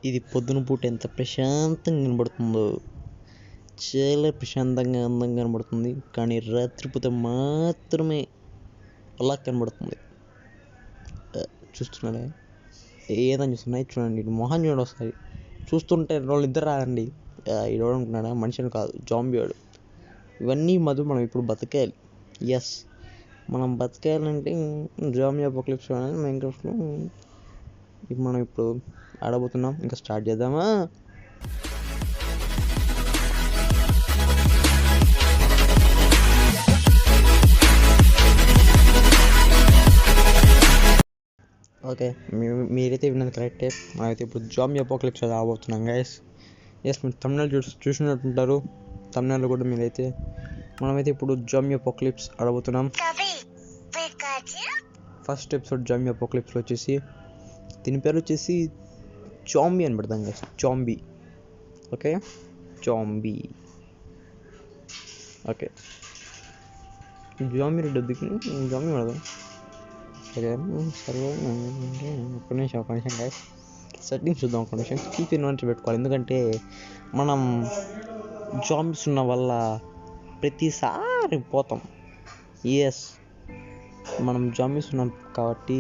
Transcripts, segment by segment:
ఇది పొద్దున పూట ఎంత ప్రశాంతంగా కనబడుతుందో, చాలా ప్రశాంతంగా అందంగా కనబడుతుంది. కానీ రాత్రిపూట మాత్రమే అలా కనబడుతుంది. చూస్తున్నారా, ఏదని చూస్తున్నాయి చూడండి. మొహం చూడండి ఒకసారి. చూస్తుంటే వాళ్ళు ఇద్దరు రాదండి. ఇడవడం అనుకున్నాడా, మనిషిని కాదు, జాంబీ వాడు. ఇవన్నీ మధు మనం ఇప్పుడు బతకాలి. ఎస్, మనం బతకాలంటే జాంబీ అపోకలిప్స్ అనేది మైన్క్రాఫ్ట్లో మనం ఇప్పుడు ఆడబోతున్నాం. ఇంకా స్టార్ట్ చేద్దామా? ఓకే, మీరైతే విన్నది కరెక్టే. మనమైతే ఇప్పుడు జాంబీ అపోకలిప్స్ ఆడబోతున్నాం గైస్. ఎస్, మీరు తమిళనాడు చూసినట్టుంటారు. తమిళనాడులో కూడా మీరైతే మనమైతే ఇప్పుడు జాంబీ అపోకలిప్స్ ఆడబోతున్నాం. ఫస్ట్ ఎపిసోడ్ జాంబీ అపోకలిప్స్లో వచ్చేసి దీని పేరు వచ్చేసి జాంబీ అని పెడతాం guys. Zombie. Okay, zombie. Okay, zombie Reddy వద్దుకుని జాంబీ పెడదాం. సరే ఒక్క నిమిషం గైస్. సెట్టింగ్స్ చూద్దాం. ఒక నిమిషం కీప్ ఇన్వెంటరీ పెట్టుకోవాలి. ఎందుకంటే మనం జాంబీస్ ఉన్న వల్ల ప్రతిసారి పోతాం. ఎస్, మనం జాంబీస్ ఉన్నాం కాబట్టి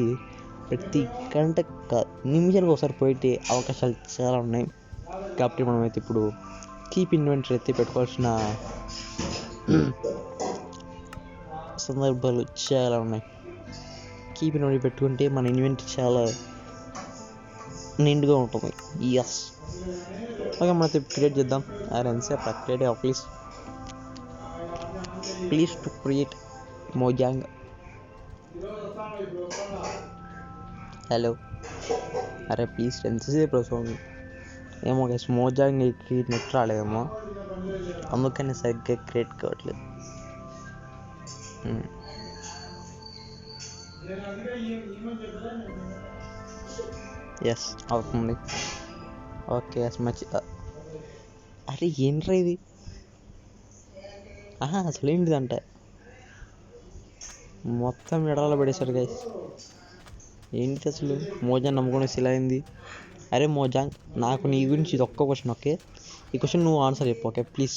ప్రతి గంట నిమిషానికి ఒకసారి పోయితే అవకాశాలు చాలా ఉన్నాయి. కాబట్టి మనమైతే ఇప్పుడు కీప్ ఇన్వెంటరీ అయితే పెట్టుకోవాల్సిన సందర్భాలు చాలా ఉన్నాయి. కీప్ ఇన్వెంటరీ పెట్టుకుంటే మన ఇన్వెంటరీ చాలా నిండుగా ఉంటుంది. ఎస్, ఓకే, మనమైతే క్రియేట్ చేద్దాం. ఎంతసేపు create please to create Mojang. Hello, అరే ప్లీజ్ ఎంతసేపు స్వామి. ఏమో గైస్, మోజాంగ్ నెట్ రాలేదేమో, అందుకని సరిగ్గా క్రియేట్ కావట్లేదు. ఎస్, అవుతుంది. ఓకే, ఎస్ మంచి. అరే ఏంట్రా ఇది? అసలు ఏంటిదంటే మొత్తం ఎడాలో పడేశారు గైస్. ఏంటి అసలు? మోజాంగ్ నమ్ముకొని ఇలా అయింది. అరే మోజాంగ్, నాకు నీ గురించి ఇది ఒక్క క్వశ్చన్. ఓకే, ఈ క్వశ్చన్ నువ్వు ఆన్సర్ చెప్పు. Okay please.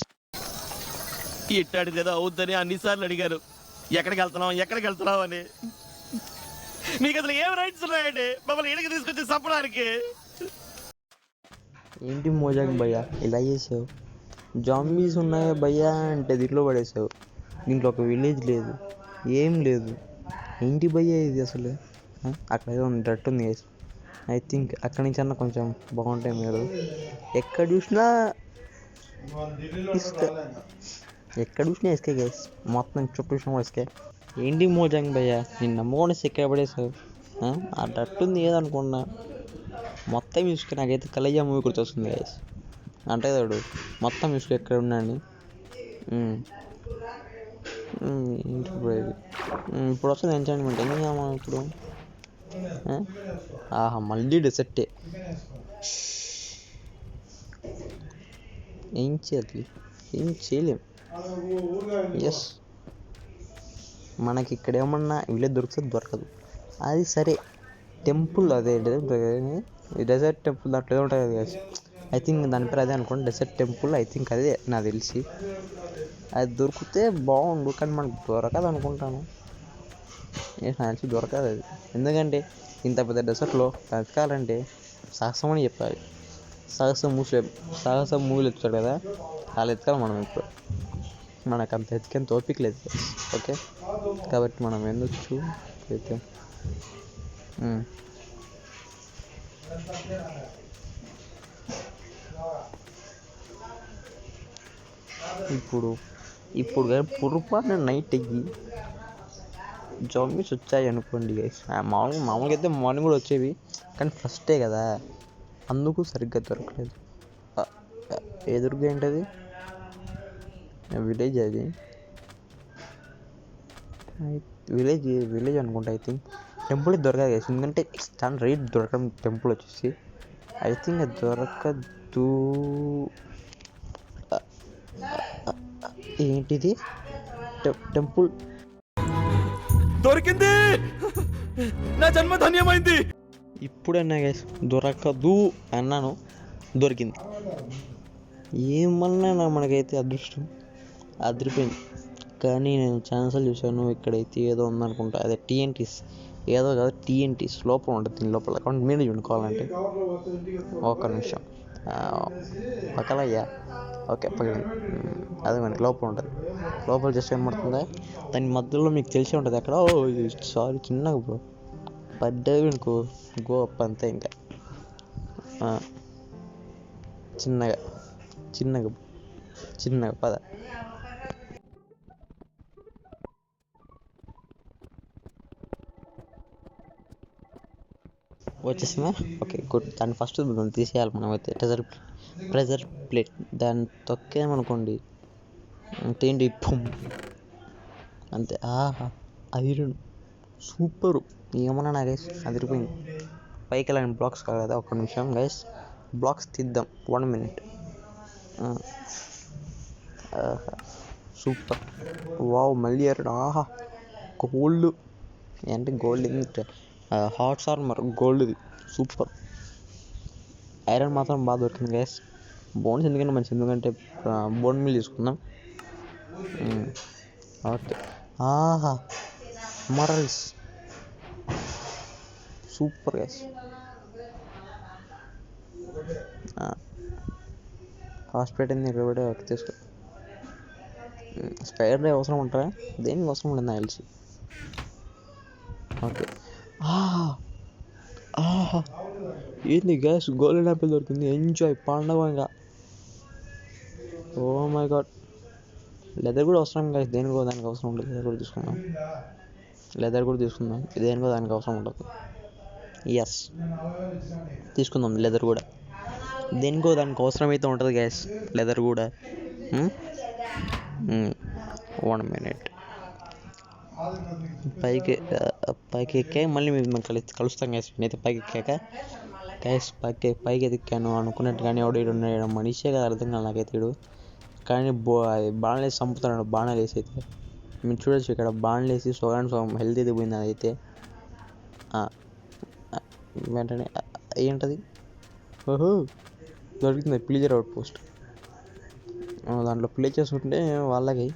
ఇట్టాడు కదా అవుద్దని అన్నిసార్లు అడిగారు, ఎక్కడికి వెళ్తున్నావు అని. మీకు అసలు ఏం రైట్స్ ఉన్నాయండి మమ్మల్ని ఇక్కడికి తీసుకొచ్చి చంపడానికి? ఏంటి మోజాంగ్ భయ్యా ఇలా చేసావు? జాంబీస్ ఉన్నాయా భయ్యా అంటే దీంట్లో పడేసావు. దీంట్లో ఒక విలేజ్ లేదు, ఏం లేదు. ఏంటి భయ్యా ఇది అసలు? అక్కడ ఏదో డట్ ఉంది గైస్. ఐ థింక్ అక్కడి నుంచి అన్న కొంచెం బాగుంటాయి. మీరు ఎక్కడ చూసినా ఇసుకే గైస్. మొత్తం చుట్టూ చూసినా కూడా ఇసుకే. ఏంటి మోజాంగ్ భయ్యా, నేను నమ్ముకొని ఎక్కడ పడేసావు? ఆ డట్ ఉంది ఏదనుకున్నా, మొత్తం ఇసుక. నాకైతే కలయ్య మూవీ గుర్తొస్తుంది గైస్. అంటే తోడు మొత్తం ఇసుక ఎక్కడ ఉన్నాను. ఇప్పుడు వస్తుంది ఎంజాయ్మెంట్. ఏం చేయామా ఇప్పుడు? మళ్ళీ డెసర్టే. ఏం చేయాలి? ఏం చేయలేం. ఎస్, మనకి ఇక్కడ ఏమన్నా విలేజ్ దొరుకుతుంది, దొరకదు. అది సరే, టెంపుల్ అదే డెజర్ట్ టెంపుల్ దాంట్లో ఏదో ఉంటుంది కదా. ఐ థింక్ దాని పేరు అదే అనుకోండి, డెజర్ట్ టెంపుల్. ఐ థింక్ అదే నాకు తెలిసి. అది దొరికితే బాగుండు, కానీ మనకు దొరకదు అనుకుంటాను. నాకు తెలిసి దొరకదు అది. ఎందుకంటే ఇంత పెద్ద డెజర్ట్లో బతకాలంటే సాహసం అని చెప్పాలి. సాహసం మూవీలు ఎత్తుతాడు కదా, అలా ఎత్తుకాలి మనం. ఇప్పుడు మనకు అంత ఎత్తుకేంత ఓపిక లేదు. ఓకే, కాబట్టి మనం ఎందుకు అయితే ఇప్పుడు కానీ పొరపాటున నైట్ అయ్యి జాంబీస్ వచ్చాయి అనుకోండి గైస్. మామూలుగా అయితే మార్నింగ్ కూడా వచ్చేవి, కానీ ఫస్టే కదా, అందుకు సరిగ్గా దొరకలేదు. ఎదురుగా ఏంటది? విలేజ్. అది విలేజ్ అనుకుంటా. ఐ థింక్ టెంపుల్ దొరకదు గైస్, ఎందుకంటే చాలా రేట్ దొరకడం. టెంపుల్ వచ్చేసి ఐ థింక్ అది దొరకదు. ఏంటిది? టెంపుల్ దొరికింది, నా జన్మ ధన్యమైంది. ఇప్పుడన్నా గైస్ దొరకదు అన్నాను, దొరికింది. ఏమన్నా మనకైతే అదృష్టం అదిరిపోయింది. కానీ నేను ఛాన్సులు చూశాను, ఇక్కడైతే ఏదో ఉందనుకుంటా, అదే టీఎన్టీస్ ఏదో కాదు, టీఎన్టీస్ లోపల ఉంటుంది. దీని లోపల అకౌంట్ మీద చూడుకోవాలంటే ఒక్క నిమిషం. పక్కలయ్యా, ఓకే పక్కన, అదే మనకి లోపల ఉంటుంది. లోపల జస్ట్ ఏమవుతుందా, దాని మధ్యలో మీకు తెలిసే ఉంటుంది ఎక్కడ. సారీ చిన్నగా బ్రో, పడ్డవి అనుకో గో అప్ అంతే. ఇంకా చిన్నగా చిన్నగా చిన్నగా పద. వచ్చేసిందా? Okay good. దాన్ని ఫస్ట్ తీసేయాలి మనం అయితే. ప్రెజర్ ప్లేట్ దాన్ని తొక్కేమనుకోండి ఏంటి అంతే. Iron super. ఏమన్నా నా గైస్ అదిరిపోయింది. పైకి వెళ్ళని బ్లాక్స్ కాదు కదా, ఒక్క నిమిషం గైస్, బ్లాక్స్ తీద్దాం. 1 minute. సూపర్. వావ్, మళ్ళీ ఎరడు. గోల్డ్ అంటే గోల్డ్ హార్ట్స్ ఆర్మర్ గోల్డ్ది సూపర్. ఐరన్ మాత్రం బాగా దొరికింది గైస్. బోన్స్ ఎందుకంటే మంచి, ఎందుకంటే బోన్ మిల్ తీసుకుందాం. ఓకే. మరల్స్ సూపర్ గైస్. హాస్పిటల్ ఇక్కడ కూడా తీసుకో. స్పైర్ డ్రైవ్ అవసరం ఉంటారా? దేనికి అవసరం ఉండదు నాకు తెలిసి. ఓకే. ఏంది గ్యాస్, గోల్డెన్ యాపిల్ దొరికింది. ఎంజాయ్ పండగ ఇంకా. Oh my God. లెదర్ కూడా అవసరం గ్యాస్, దేనికో దానికి అవసరం ఉంటుంది. లెదర్ కూడా తీసుకుందాం. దేనికో దానికి అవసరం ఉంటుంది. ఎస్, తీసుకుందాం లెదర్ కూడా. దేనికో దానికి అవసరం అయితే ఉంటుంది గ్యాస్, లెదర్ కూడా. 1 minute. పైకి ఎక్కాక మళ్ళీ మేము కలుస్తాం గ్యాస్. నేనైతే పైకి ఎక్కాక గ్యాస్ పైకి ఎదిక్కాను అనుకున్నట్టు, కానీ ఎవడు ఉన్నాడు మనిషే కదా, అర్థం కాదు నాకైతే వీడు. కానీ బాణాలు వేసి చంపుతున్నాడు. బాణాలు వేసి అయితే మీరు చూడొచ్చు ఇక్కడ, బాణాలు వేసి సగం హెల్త్ అయితే పోయింది. అదైతే వెంటనే ఏంటది, ఓహో దొరికింది ప్లీజర్ అవుట్ పోస్ట్. దాంట్లో ప్లేజెస్ ఉంటే వాళ్ళకి,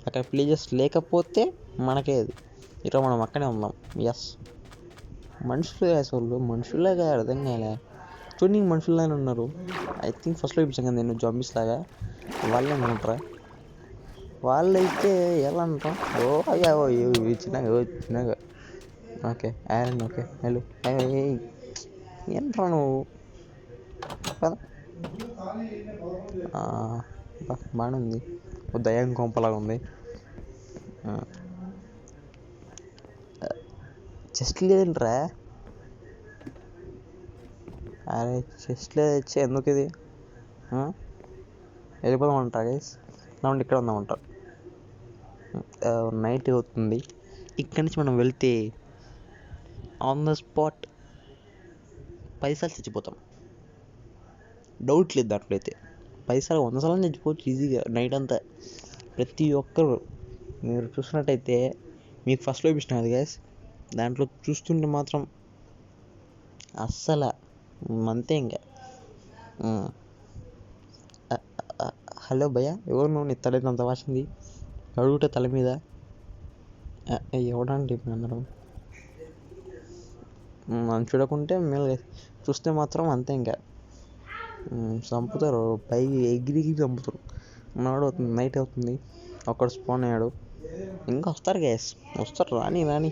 అక్కడ ప్లేజెస్ లేకపోతే మనకే అది. ఇక మనం అక్కడే ఉందాం. ఎస్, మనుషులు అసలు మనుషులాగా అర్థం కాలే. చూడండి మనుషుల్లానే ఉన్నారు. ఐ థింక్ ఫస్ట్లో చూపించాను కదా నేను, జాంబీస్ లాగా. వాళ్ళే అనుకుంటారా? వాళ్ళైతే ఎలా అంటాం? చిన్నగా ఓకే. Iron okay. హలో ఏంట్రా నువ్వు? బాగానే ఉంది. దయ్యం కొంపలాగా ఉంది. చెస్ట్ లేదంట్రా? అరే చెస్ట్ లేదు వచ్చి ఎందుకు ఇది? వెళ్ళిపోదామంటారా గైస్? లేకుంటే ఇక్కడ ఉందామంటారు. నైట్ అవుతుంది. ఇక్కడి నుంచి మనం వెళ్తే ఆన్ ద స్పాట్ 10 సార్లు చచ్చిపోతాం. డౌట్ లేదు దాంట్లో అయితే. 10 సార్లు 100 సార్లు చచ్చిపోవచ్చు ఈజీగా నైట్ అంతా. ప్రతి ఒక్కరు మీరు చూసినట్టయితే, మీకు ఫస్ట్లో చూపించిన కదా గ్యాస్, దాంట్లో చూస్తుంటే మాత్రం అస్సలు అంతే. ఇంకా హలో భయ్య, ఎవరు నువ్వు? నీ తల అంత వాసింది అడుగుట తల మీద. ఎవడండి అందరం మనం చూడకుంటే మేలు, చూస్తే మాత్రం అంతే. ఇంకా చంపుతారు, పైకి ఎగిరి చంపుతారు. మనవాడు నైట్ అవుతుంది, ఒక్కడు స్పాన్ అయ్యాడు. ఇంకా వస్తారు గ్యాస్, వస్తారు, రాని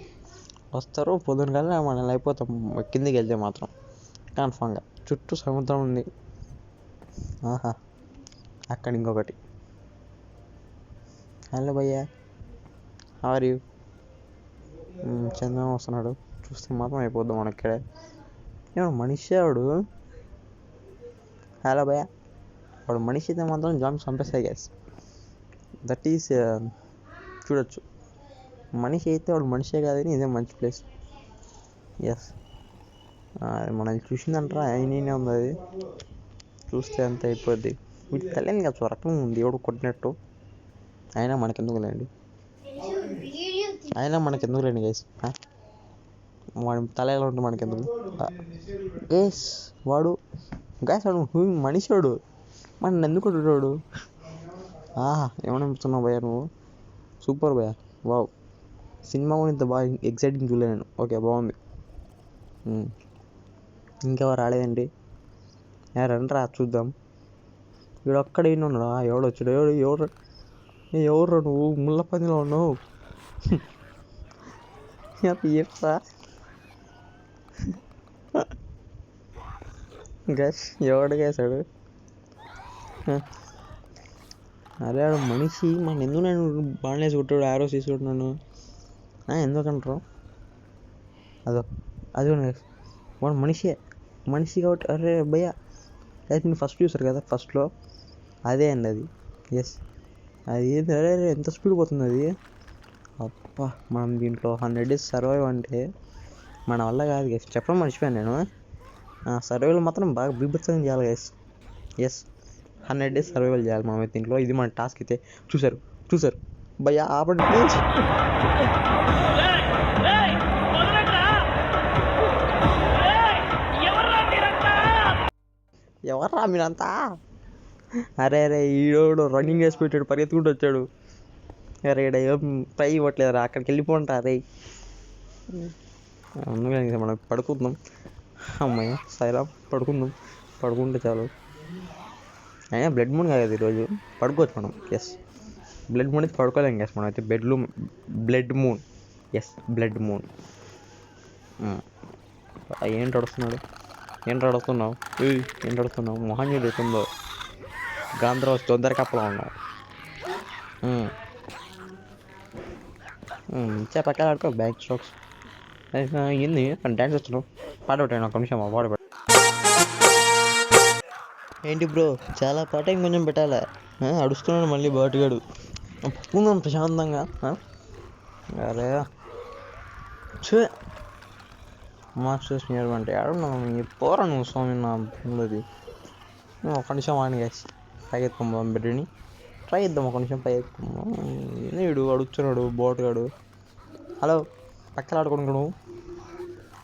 వస్తారు. పొద్దున కల్లా మనం అయిపోతాం కిందికి వెళ్తే మాత్రం కన్ఫామ్గా. చుట్టూ సముద్రం ఉంది. అక్కడ ఇంకొకటి. హలో భయ్యా, హౌ ఆర్ యూ? చంద్రబాబు వస్తున్నాడు. చూస్తే మాత్రం అయిపోద్దాం మనం ఇక్కడే. ఏమన్నా మనిషి వాడు? హలో భయ్యా, వాడు మనిషి అయితే మాత్రం జాంబీ చంపేస్తాయి గ్యాస్. దట్ ఈస్ చూడొచ్చు. మనిషి అయితే వాడు మనిషే కాదని ఇదే మంచి ప్లేస్. ఎస్, మనం చూసిందంటారా అయినే ఉంది. అది చూస్తే అంత అయిపోద్ది. వీటి తెలియని కదా రకం దేవుడు కొట్టినట్టు. అయినా మనకెందుకు లేండి గైస్. వాడి తల ఎలా ఉంటుంది మనకెందుకు. ఎస్ వాడు గ్యాస్ వాడు మనిషి వాడు మన ఎందుకు వాడు. ఏమని చెప్తున్నావు భయ్యా నువ్వు. సూపర్ భయ్యా, వావ్. సినిమా కూడా ఇంత బాగా ఎగ్జైటింగ్ చూడలేదు నేను. ఓకే బాగుంది. ఇంకెవరు రాలేదండి. రండిరా చూద్దాం. వీడు ఒక్కడ ఈయన ఉన్నాడా. ఎవడు వచ్చాడు. ఎవరు నువ్వు ముళ్ళ పందిలో ఉన్నావు. ఏట్రా గ్యాస్ ఎవడు గ్యాసాడు. అరే ఆడు మనిషి మన ఎందుకు నేను బాండ్లేసి కొట్టాడు. ఆరోస్ తీసుకుంటున్నాను ఎందుకంటారు. అది వాడు మనిషి కాబట్టి. అరే భయ్య అయితే మీరు ఫస్ట్ చూసారు కదా, ఫస్ట్లో అదే అండి అది. ఎస్ అది ఏంది. అరే ఎంత స్పీడ్ పోతుంది అది. అప్పా మనం దీంట్లో 100 days సర్వైవ్ అంటే మన వల్ల కాదు గైస్. చెప్పడం మర్చిపోయాను నేను. సర్వైవల్ మాత్రం బాగా బీభత్సంగా చేయాలి గైస్. ఎస్ 100 days సర్వైవల్ చేయాలి మనం అయితే దీంట్లో. ఇది మన టాస్క్ అయితే. చూసారు భయ్యా ఆపండి ప్లీజ్. ఎవర్రా మీరంతా. అరే ఈడోడు రన్నింగ్ వేసి పెట్టాడు, పరిగెత్తుకుంటూ వచ్చాడు. అరే ఏం ట్రై ఇవ్వట్లేదురా, అక్కడికి వెళ్ళిపోంటా. అరే అందుకని మనం పడుకుందాం. అమ్మాయి సైరా పడుకుంటే చాలు. అయినా బ్లడ్ మూన్ కాదు ఈరోజు, పడుకోవచ్చు మనం. ఎస్ బ్లడ్ మూన్ అయితే పడుకోలేం గ్యాస్ మనం అయితే. Blood moon. Yes blood moon. ఏంటి అడుస్తున్నావు. మొహం చూస్తుందో గాంధ్ర వచ్చి తొందర కప్పలో ఉన్నావు. పక్కన ఆడుకో బ్యాక్ స్ట్రోక్స్. ఏంది డ్యాన్స్ వస్తున్నావు. పాట పెట్టాను ఒక నిమిషం. పాట పెట్ట ఏంటి బ్రో, చాలా పాట ఇంకొంచెం పెట్టాలా. అడుస్తున్నాడు మళ్ళీ బాటుగాడు. పట్టుకుందాం ప్రశాంతంగా. అరే మాస్టర్స్ నియర్ అంటే ఆడున్నావు పోరా నువ్వు స్వామి. నా ఉన్నది ఒక నిమిషం ఆడి గ్యాస్. పై ఎత్తుకోమా బిడ్డని ట్రై చేద్దాం. ఒక నిమిషం పై ఎత్తుకోమా. వీడు అడుగుతున్నాడు బాటుగాడు. హలో పక్కన ఆడుకోండి నువ్వు.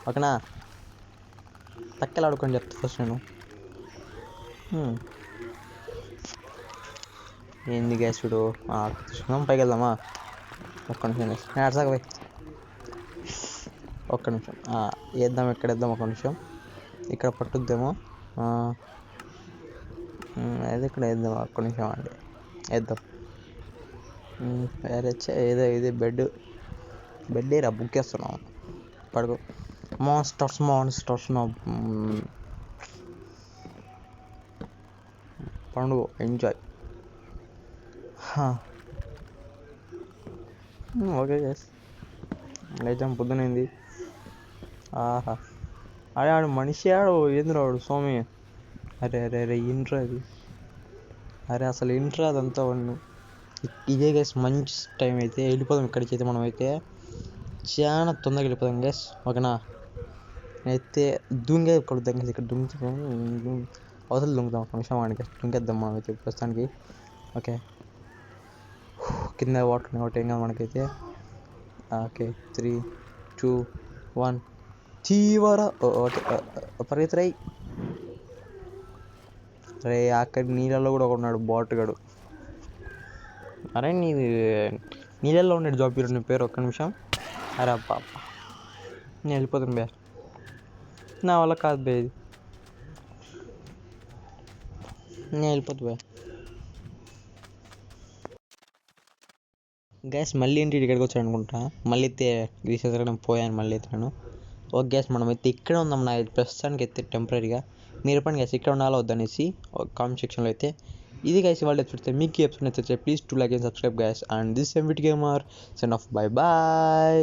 ఓకేనా, పక్కన ఆడుకొని చెప్తా ఫస్ట్ నేను. ఏంది గ్యాస్ వీడు. పైకి వెళ్దామా. ఒక్క నిమిషం అడసాక పోయి. ఒక్క నిమిషం వేద్దాం. ఎక్కడ వేద్దాం. ఒక నిమిషం ఇక్కడ పట్టుద్దేమో. అది ఇక్కడ వేద్దాం. ఒక్క నిమిషం అండి వేద్దాం. వేరే ఇదే బెడ్ రా బుక్ చేస్తున్నాం. పడుకో. మాన్స్టర్స్ పండుగ ఎంజాయ్. ఓకే గైస్ లేచాం. పొద్దునైంది. అరే ఆడు మనిషి ఏందిరా వాడు స్వామి. అరే ఇంట్రా అది. అరే అసలు ఇంట్రా అదంతా వాడు. ఇదే గైస్ మంచి టైం అయితే వెళ్ళిపోదాం ఇక్కడికి అయితే. మనం అయితే చాలా తొందరగా వెళ్ళిపోదాం గైస్. ఓకేనా, అయితే దుంగే కొడుద్దాం గైస్. ఇక్కడ అవసరం దుంకుదాం. ఒక నిమిషం వాడికి దుంకేద్దాం మనం అయితే ప్రస్తుతానికి. ఓకే కింద వాటర్ ఒకటి ఏం కాదు మనకైతే. ఓకే 3, 2, 1 చీవరా. ఓకే పరిగెత్తరాయి. అరే అక్కడ నీళ్ళల్లో కూడా ఉన్నాడు బాటుగాడు. అరే నీళ్ళల్లో ఉన్నాడు జాబ్ పీరియడ్ నీ పేరు. ఒక్క నిమిషం. అరే అబ్బా నేను వెళ్ళిపోతాను బే. నా వల్ల కాదు బే ఇది. నేను వెళ్ళిపోతా బే. గ్యాస్ మళ్ళీ ఏంటి ఇక్కడికి వచ్చాను అనుకుంటా. మళ్ళీ అయితే రీసెంట్గా పోయాను. మళ్ళీ అయితే నేను ఓకే గ్యాస్ మనం అయితే ఇక్కడే ఉందాం. నా ప్రస్తుతానికి అయితే టెంపరీగా. మీరు చెప్పండి గ్యాస్ ఇక్కడ ఉండాలో వద్దనేసి కామెంట్ సెక్షన్లో అయితే. ఇది గైస్ వాళ్ళు ఎపిసోడ్. మీకు ఎపిసోడ్ నచ్చితే please to like and subscribe guys. And this MVT Gamer send off. Bye.